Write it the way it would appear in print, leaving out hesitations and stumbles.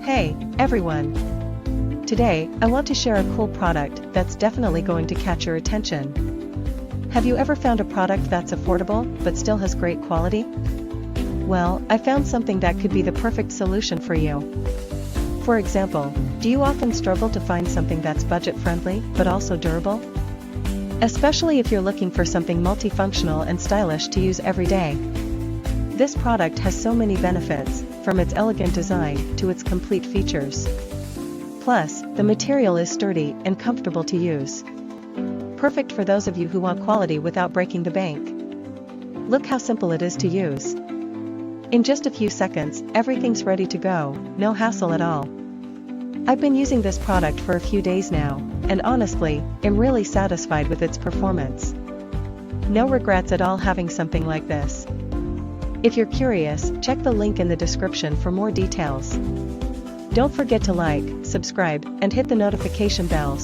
Hey, everyone! Today, I want to share a cool product that's definitely going to catch your attention. Have you ever found a product that's affordable, but still has great quality? Well, I found something that could be the perfect solution for you. For example, do you often struggle to find something that's budget-friendly, but also durable? Especially if you're looking for something multifunctional and stylish to use every day. This product has so many benefits, from its elegant design to its complete features. Plus, the material is sturdy and comfortable to use. Perfect for those of you who want quality without breaking the bank. Look how simple it is to use. In just a few seconds, everything's ready to go, no hassle at all. I've been using this product for a few days now, and honestly, I'm really satisfied with its performance. No regrets at all having something like this. If you're curious, check the link in the description for more details. Don't forget to like, subscribe, and hit the notification bell